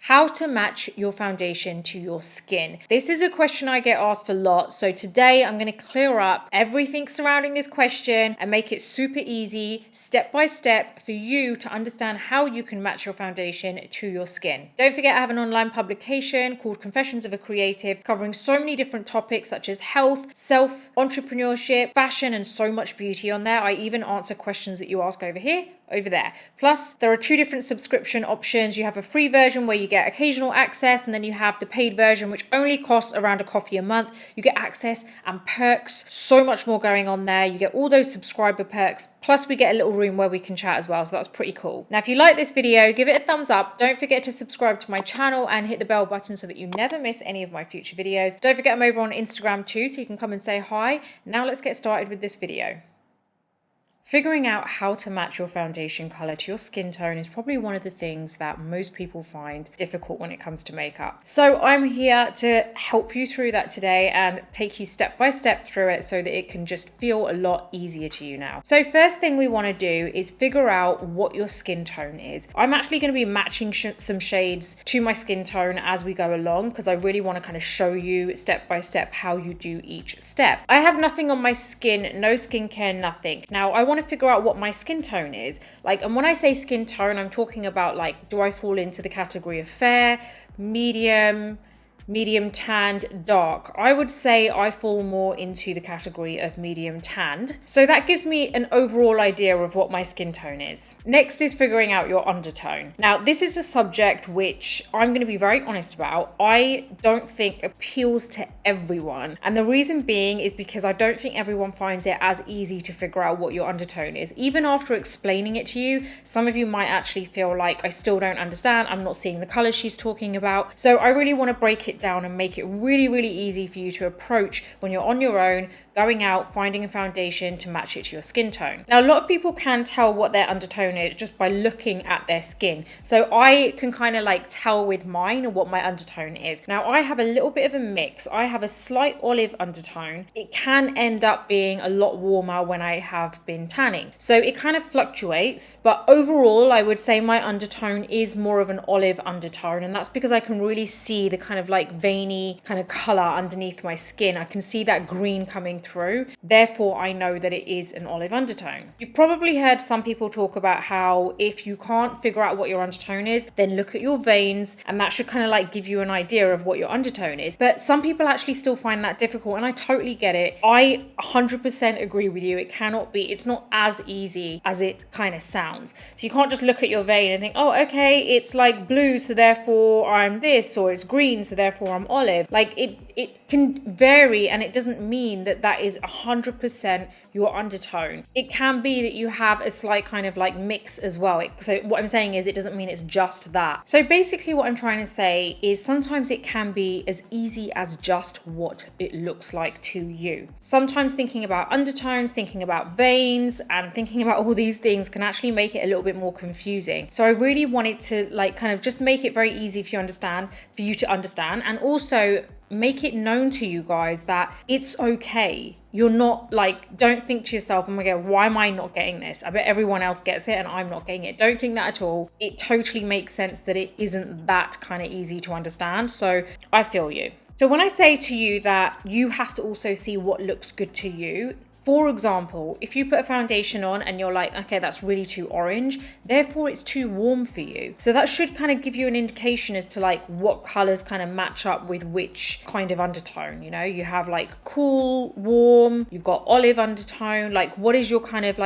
How to match your foundation to your skin. This is a question I get asked a lot. So today I'm going to clear up everything surrounding this question and make it super easy, step by step, for you to understand how you can match your foundation to your skin. Don't forget I have an online publication called Confessions of a Creative, covering so many different topics such as health, self, entrepreneurship, fashion, and so much beauty on there. I even answer questions that you ask over here, over there. Plus, there are 2 different subscription options. You have a free version where you get occasional access, and then you have the paid version, which only costs around $1 a month. You get access and perks, so much more going on there. You get all those subscriber perks, plus we get a little room where we can chat as well, so that's pretty cool. Now, if you like this video, give it a thumbs up. Don't forget to subscribe to my channel and hit the bell button so that you never miss any of my future videos. Don't forget I'm over on Instagram too, so you can come and say hi. Now let's get started with this video. Figuring out how to match your foundation color to your skin tone is probably one of the things that most people find difficult when it comes to makeup. So I'm here to help you through that today and take you step by step through it so that it can just feel a lot easier to you now. So first thing we want to do is figure out what your skin tone is. I'm actually going to be matching some shades to my skin tone as we go along because I really want to kind of show you step by step how you do each step. I have nothing on my skin, no skincare, nothing. Now I want to figure out what my skin tone is. And when I say skin tone, I'm talking about do I fall into the category of fair, medium tanned, dark? I would say I fall more into the category of medium tanned. So that gives me an overall idea of what my skin tone is. Next is figuring out your undertone. Now, this is a subject which I'm going to be very honest about. I don't think appeals to everyone. And the reason being is because I don't think everyone finds it as easy to figure out what your undertone is. Even after explaining it to you, some of you might actually feel like I still don't understand. I'm not seeing the colors she's talking about. So I really want to break it down and make it really, really easy for you to approach when you're on your own, going out, finding a foundation to match it to your skin tone. Now, a lot of people can tell what their undertone is just by looking at their skin. So I can kind of tell with mine what my undertone is. Now, I have a little bit of a mix. I have a slight olive undertone. It can end up being a lot warmer when I have been tanning. So it kind of fluctuates, but overall, I would say my undertone is more of an olive undertone, and that's because I can really see the kind of veiny kind of color underneath my skin. I can see that green coming through. Therefore, I know that it is an olive undertone. You've probably heard some people talk about how if you can't figure out what your undertone is, then look at your veins, and that should kind of give you an idea of what your undertone is. But some people actually still find that difficult, and I totally get it. I 100% agree with you. It's not as easy as it kind of sounds. So you can't just look at your vein and think, oh, okay, it's blue, so therefore I'm this, or it's green, so therefore I'm olive. It can vary, and it doesn't mean that that is 100% your undertone. It can be that you have a slight kind of mix as well. So what I'm saying is it doesn't mean it's just that. So basically what I'm trying to say is sometimes it can be as easy as just what it looks like to you. Sometimes thinking about undertones, thinking about veins, and thinking about all these things can actually make it a little bit more confusing. So I really wanted to kind of just make it very easy for you to understand, and also make it known to you guys that it's okay. You're not don't think to yourself, oh my God, why am I not getting this? I bet everyone else gets it and I'm not getting it. Don't think that at all. It totally makes sense that it isn't that kind of easy to understand. So I feel you. So when I say to you that you have to also see what looks good to you, for example, if you put a foundation on and you're okay, that's really too orange, therefore it's too warm for you. So that should kind of give you an indication as to what colors kind of match up with which kind of undertone. You have cool, warm, you've got olive undertone. What is your kind of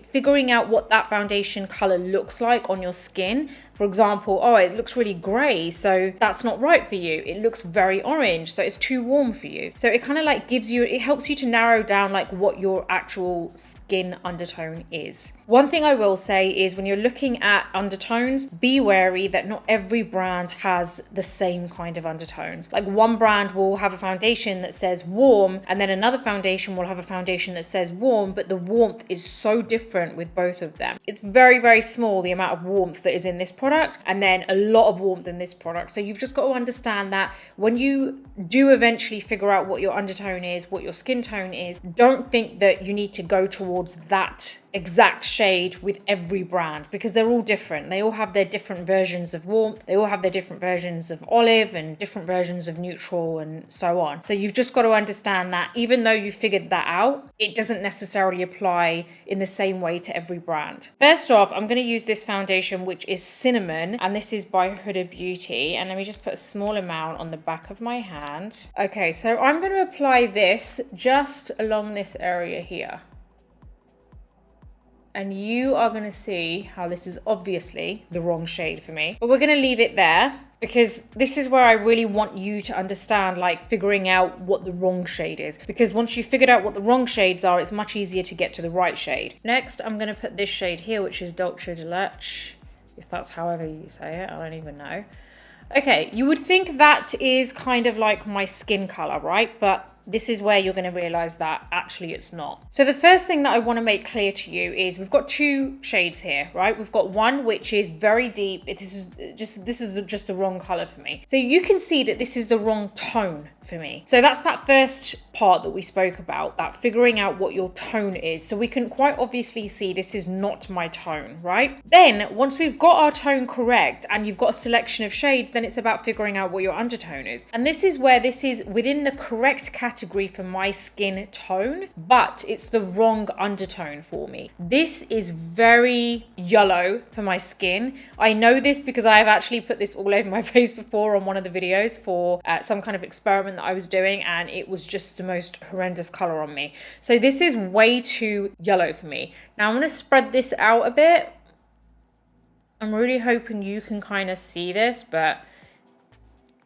figuring out what that foundation color looks like on your skin. For example, oh, it looks really gray, so that's not right for you. It looks very orange, so it's too warm for you. So it kind of it helps you to narrow down what your actual skin undertone is. One thing I will say is when you're looking at undertones, be wary that not every brand has the same kind of undertones. One brand will have a foundation that says warm, and then another foundation will have a foundation that says warm, but the warmth is so different with both of them. It's very, very small, the amount of warmth that is in this product, and then a lot of warmth in this product. So you've just got to understand that when you do eventually figure out what your undertone is, what your skin tone is, don't think that you need to go towards that exact shade with every brand, because they're all different. They all have their different versions of warmth. They all have their different versions of olive and different versions of neutral and so on. So you've just got to understand that even though you figured that out, it doesn't necessarily apply in the same way to every brand. First off, I'm going to use this foundation, which is Cinnamon, and this is by Huda Beauty. And let me just put a small amount on the back of my hand. Okay, so I'm going to apply this just along this area here. And you are going to see how this is obviously the wrong shade for me. But we're going to leave it there, because this is where I really want you to understand, like, figuring out what the wrong shade is. Because once you've figured out what the wrong shades are, it's much easier to get to the right shade. Next, I'm going to put this shade here, which is Dolce de Leche. If that's however you say it, I don't even know. Okay, you would think that is kind of like my skin color, right? But this is where you're going to realize that actually it's not. So the first thing that I want to make clear to you is we've got two shades here, right? We've got one which is very deep. This is just the wrong color for me. So you can see that this is the wrong tone for me. So that's that first part that we spoke about, that figuring out what your tone is. So we can quite obviously see this is not my tone, right? Then once we've got our tone correct and you've got a selection of shades, then it's about figuring out what your undertone is. And this is where this is within the correct category for my skin tone, but it's the wrong undertone for me. This is very yellow for my skin. I know this because I have actually put this all over my face before on one of the videos for some kind of experiment that I was doing, and it was just the most horrendous color on me. So this is way too yellow for me. Now I'm going to spread this out a bit. I'm really hoping you can kind of see this, but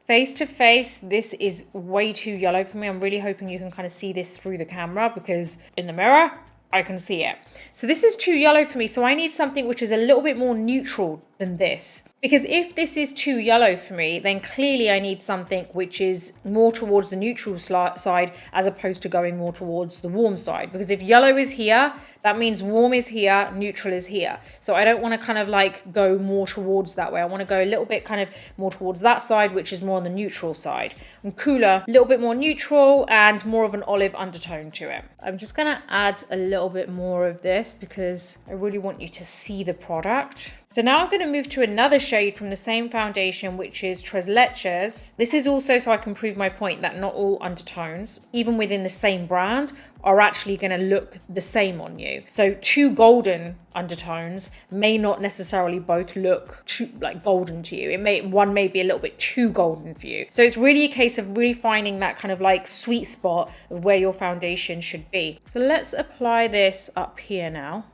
face to face, this is way too yellow for me. I'm really hoping you can kind of see this through the camera, because in the mirror, I can see it. So this is too yellow for me. So I need something which is a little bit more neutral than this. Because if this is too yellow for me, then clearly I need something which is more towards the neutral side as opposed to going more towards the warm side. Because if yellow is here, that means warm is here, neutral is here. So I don't want to kind of like go more towards that way. I want to go a little bit kind of more towards that side, which is more on the neutral side. And cooler, a little bit more neutral and more of an olive undertone to it. I'm just going to add a little bit more of this because I really want you to see the product. So now I'm going to move to another shade from the same foundation, which is Tres Leches. This is also so I can prove my point that not all undertones, even within the same brand, are actually going to look the same on you. So two golden undertones may not necessarily both look too like golden to you. One may be a little bit too golden for you. So it's really a case of really finding that kind of like sweet spot of where your foundation should be. So let's apply this up here now.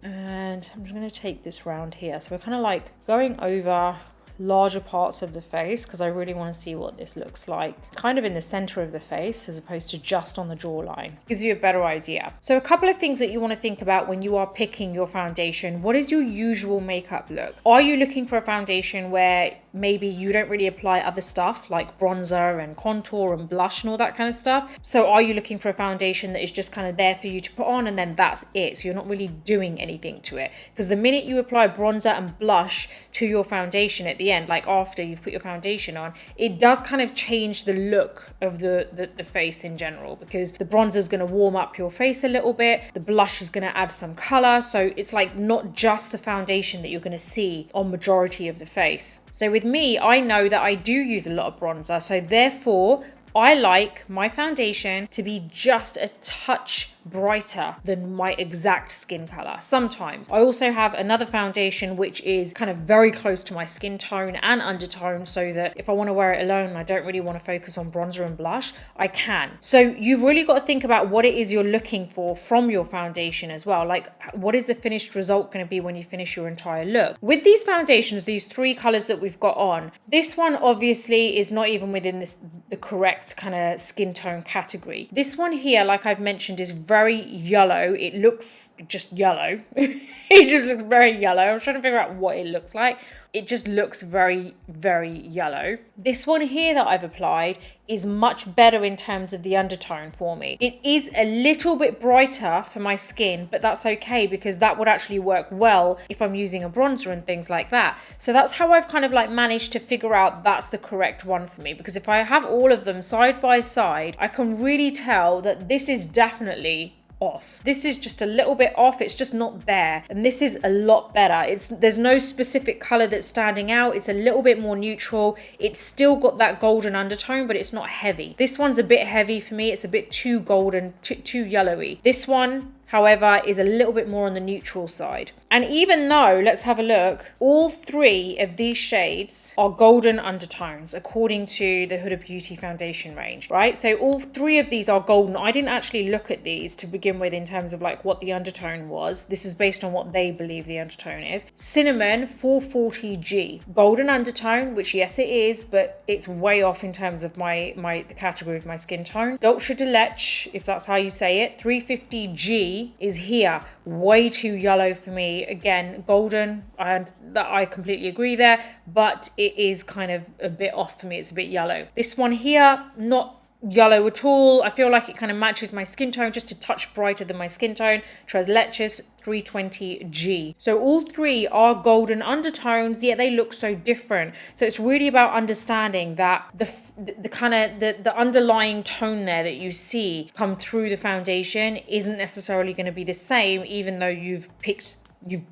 And I'm just going to take this round here. So we're kind of like going over larger parts of the face because I really want to see what this looks like kind of in the center of the face as opposed to just on the jawline. Gives you a better idea. So a couple of things that you want to think about when you are picking your foundation. What is your usual makeup look? Are you looking for a foundation where maybe you don't really apply other stuff like bronzer and contour and blush and all that kind of stuff? So are you looking for a foundation that is just kind of there for you to put on and then that's it? So you're not really doing anything to it. Because the minute you apply bronzer and blush to your foundation at the end, like after you've put your foundation on, it does kind of change the look of the face in general, because the bronzer is going to warm up your face a little bit, the blush is going to add some color, so it's like not just the foundation that you're going to see on majority of the face. So with me, I know that I do use a lot of bronzer, so therefore I like my foundation to be just a touch brighter than my exact skin color sometimes. I also have another foundation which is kind of very close to my skin tone and undertone, so that if I want to wear it alone and I don't really want to focus on bronzer and blush, I can. So you've really got to think about what it is you're looking for from your foundation as well. Like, what is the finished result going to be when you finish your entire look? With these foundations, these three colors that we've got on, this one obviously is not even within the correct kind of skin tone category. This one here, like I've mentioned, is very yellow. It looks just yellow. It just looks very yellow. I'm trying to figure out what it looks like. it just looks very, very yellow. This one here that I've applied is much better in terms of the undertone for me. It is a little bit brighter for my skin, but that's okay because that would actually work well if I'm using a bronzer and things like that. So that's how I've kind of like managed to figure out that's the correct one for me, because if I have all of them side by side, I can really tell that this is definitely off. This is just a little bit off. It's just not there. And this is a lot better. There's no specific color that's standing out. It's a little bit more neutral. It's still got that golden undertone, but it's not heavy. This one's a bit heavy for me. It's a bit too golden, too yellowy. This one, however, is a little bit more on the neutral side. And even though, let's have a look, all three of these shades are golden undertones according to the Huda Beauty foundation range, right? So all three of these are golden. I didn't actually look at these to begin with in terms of like what the undertone was. This is based on what they believe the undertone is. Cinnamon 440G, golden undertone, which yes it is, but it's way off in terms of the category of my skin tone. Dolce de Leche, if that's how you say it, 350G is here, way too yellow for me. Again, golden, and that I completely agree there, but it is kind of a bit off for me. It's a bit yellow. This one here, not yellow at all. I feel like it kind of matches my skin tone, just a touch brighter than my skin tone. Tres Leches 320G. So all three are golden undertones, yet they look so different. So it's really about understanding that the kind of the underlying tone there that you see come through the foundation isn't necessarily going to be the same, even though you've picked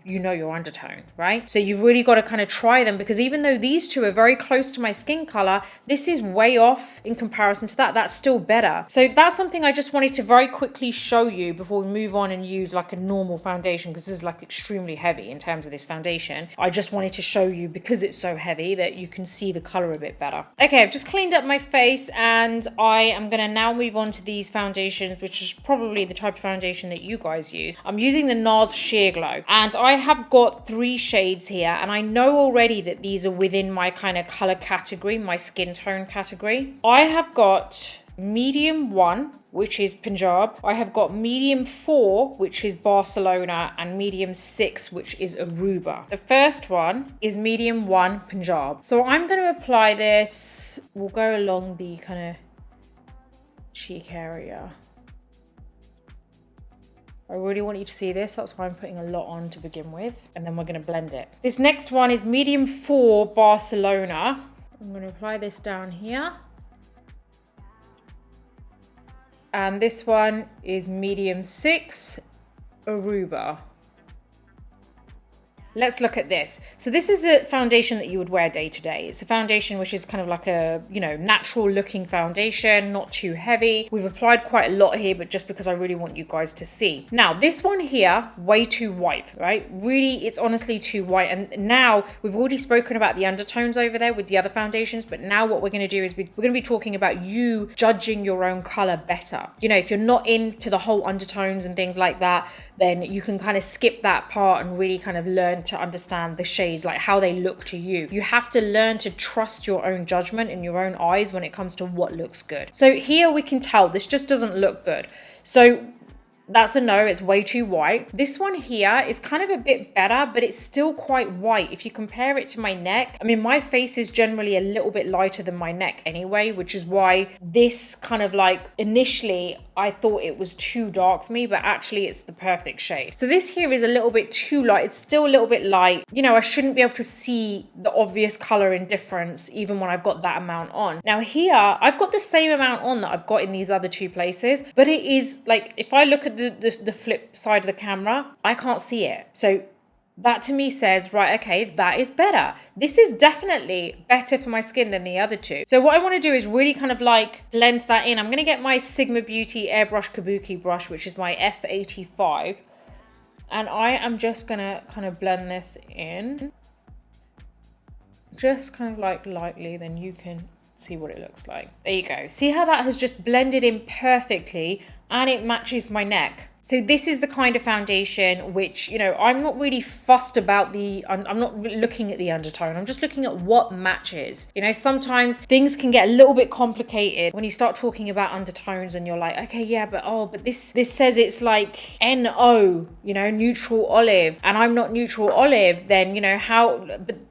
you know your undertone, right? So you've really got to kind of try them, because even though these two are very close to my skin color, this is way off in comparison to that. That's still better. So that's something I just wanted to very quickly show you before we move on and use like a normal foundation, because this is like extremely heavy in terms of this foundation. I just wanted to show you, because it's so heavy, that you can see the color a bit better. Okay, I've just cleaned up my face and I am going to now move on to these foundations, which is probably the type of foundation that you guys use. I'm using the NARS Sheer Glow. And I have got 3 shades here, and I know already that these are within my kind of color category, my skin tone category. I have got medium 1, which is Punjab. I have got medium 4, which is Barcelona, and medium 6, which is Aruba. The first one is medium 1 Punjab. So I'm going to apply this. We'll go along the kind of cheek area. I really want you to see this. That's why I'm putting a lot on to begin with. And then we're going to blend it. This next one is medium 4 Barcelona. I'm going to apply this down here. And this one is medium 6 Aruba. Let's look at this. So this is a foundation that you would wear day to day. It's a foundation which is kind of like a, natural looking foundation, not too heavy. We've applied quite a lot here, but just because I really want you guys to see. Now, this one here, way too white, right? Really, it's honestly too white. And now we've already spoken about the undertones over there with the other foundations, but now what we're going to do is we're going to be talking about you judging your own color better. If you're not into the whole undertones and things like that, then you can kind of skip that part and really kind of learn to understand the shades, like how they look to you. You have to learn to trust your own judgment and your own eyes when it comes to what looks good. So here we can tell this just doesn't look good. So that's a no, it's way too white. This one here is kind of a bit better, but it's still quite white. If you compare it to my neck, my face is generally a little bit lighter than my neck anyway, which is why this kind of like initially I thought it was too dark for me, but actually it's the perfect shade. So this here is a little bit too light. It's still a little bit light. I shouldn't be able to see the obvious color difference even when I've got that amount on. Now here, I've got the same amount on that I've got in these other 2 places, but it is like, if I look at the flip side of the camera, I can't see it. So that to me says, right, okay, that is better. This is definitely better for my skin than the other 2. So what I want to do is really kind of like blend that in. I'm going to get my Sigma Beauty Airbrush Kabuki brush, which is my F85. And I am just going to kind of blend this in. Just kind of like lightly, then you can see what it looks like. There you go. See how that has just blended in perfectly and it matches my neck. So this is the kind of foundation which, I'm not really fussed about I'm not looking at the undertone. I'm just looking at what matches. Sometimes things can get a little bit complicated when you start talking about undertones and you're like, okay, yeah, but this says it's like NO, neutral olive, and I'm not neutral olive, then, how,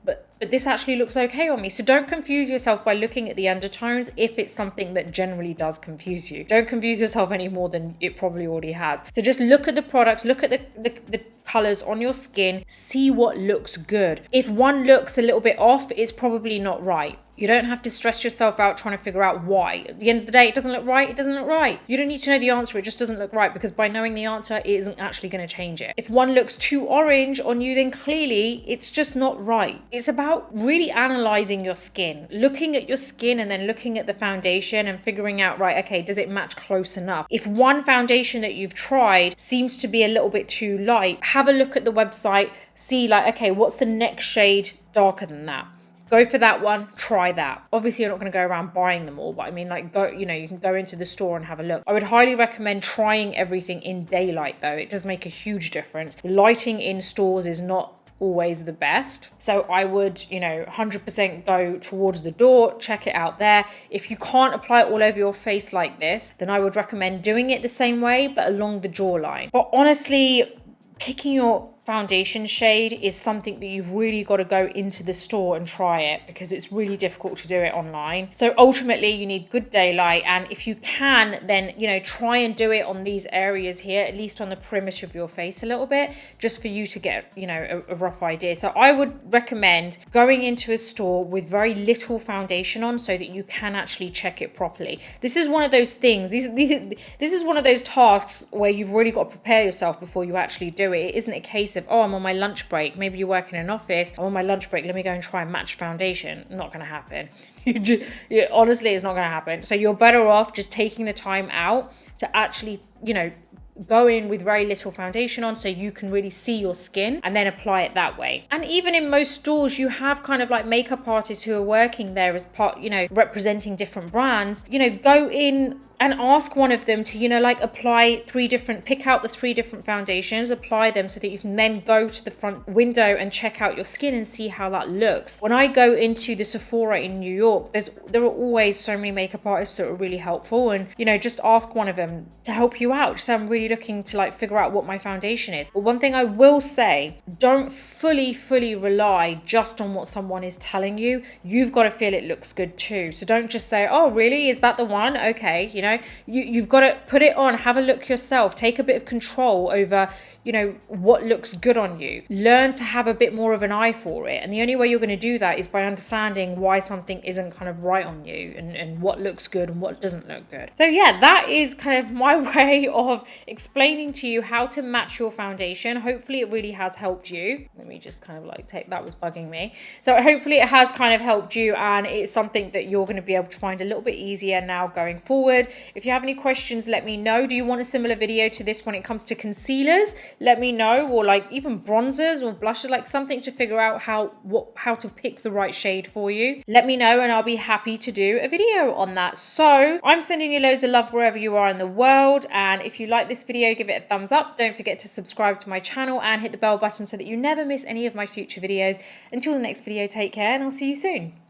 but but this actually looks okay on me. So don't confuse yourself by looking at the undertones if it's something that generally does confuse you. Don't confuse yourself any more than it probably already has. So just look at the products, look at the colors on your skin, see what looks good. If one looks a little bit off, it's probably not right. You don't have to stress yourself out trying to figure out why. At the end of the day, it doesn't look right, it doesn't look right. You don't need to know the answer, it just doesn't look right, because by knowing the answer, it isn't actually going to change it. If one looks too orange on you, then clearly it's just not right. It's about really analyzing your skin, looking at your skin and then looking at the foundation and figuring out, right, okay, does it match close enough? If one foundation that you've tried seems to be a little bit too light, have a look at the website, see like, okay, what's the next shade darker than that? Go for that one, try that. Obviously, you're not going to go around buying them all, but I mean, like, go, you know, you can go into the store and have a look. I would highly recommend trying everything in daylight, though. It does make a huge difference. The lighting in stores is not always the best. So I would, 100% go towards the door, check it out there. If you can't apply it all over your face like this, then I would recommend doing it the same way, but along the jawline. But honestly, picking your foundation shade is something that you've really got to go into the store and try it, because it's really difficult to do it online. So ultimately you need good daylight, and if you can, then try and do it on these areas here, at least on the perimeter of your face a little bit, just for you to get a rough idea. So I would recommend going into a store with very little foundation on so that you can actually check it properly. This is one of those things, this is one of those tasks where you've really got to prepare yourself before you actually do it. It isn't a case of, oh, I'm on my lunch break. Maybe you work in an office. I'm on my lunch break. Let me go and try and match foundation. Not going to happen. Honestly, it's not going to happen. So you're better off just taking the time out to actually, go in with very little foundation on so you can really see your skin and then apply it that way. And even in most stores, you have kind of like makeup artists who are working there as part, representing different brands. Go in and ask one of them to, pick out the 3 different foundations, apply them so that you can then go to the front window and check out your skin and see how that looks. When I go into the Sephora in New York, there are always so many makeup artists that are really helpful, and, just ask one of them to help you out. So I'm really looking to figure out what my foundation is. But one thing I will say, don't fully rely just on what someone is telling you. You've got to feel it looks good too. So don't just say, oh, really? Is that the one? Okay. You've got to put it on, have a look yourself, take a bit of control over, what looks good on you. Learn to have a bit more of an eye for it. And the only way you're going to do that is by understanding why something isn't kind of right on you, and what looks good and what doesn't look good. So yeah, that is kind of my way of explaining to you how to match your foundation. Hopefully it really has helped you. Let me just kind of that was bugging me. So hopefully it has kind of helped you, and it's something that you're going to be able to find a little bit easier now going forward. If you have any questions, let me know. Do you want a similar video to this when it comes to concealers? Let me know, or even bronzers or blushes, something to figure out how to pick the right shade for you. Let me know and I'll be happy to do a video on that. So I'm sending you loads of love wherever you are in the world, and if you like this video, give it a thumbs up. Don't forget to subscribe to my channel and hit the bell button so that you never miss any of my future videos. Until the next video, take care, and I'll see you soon.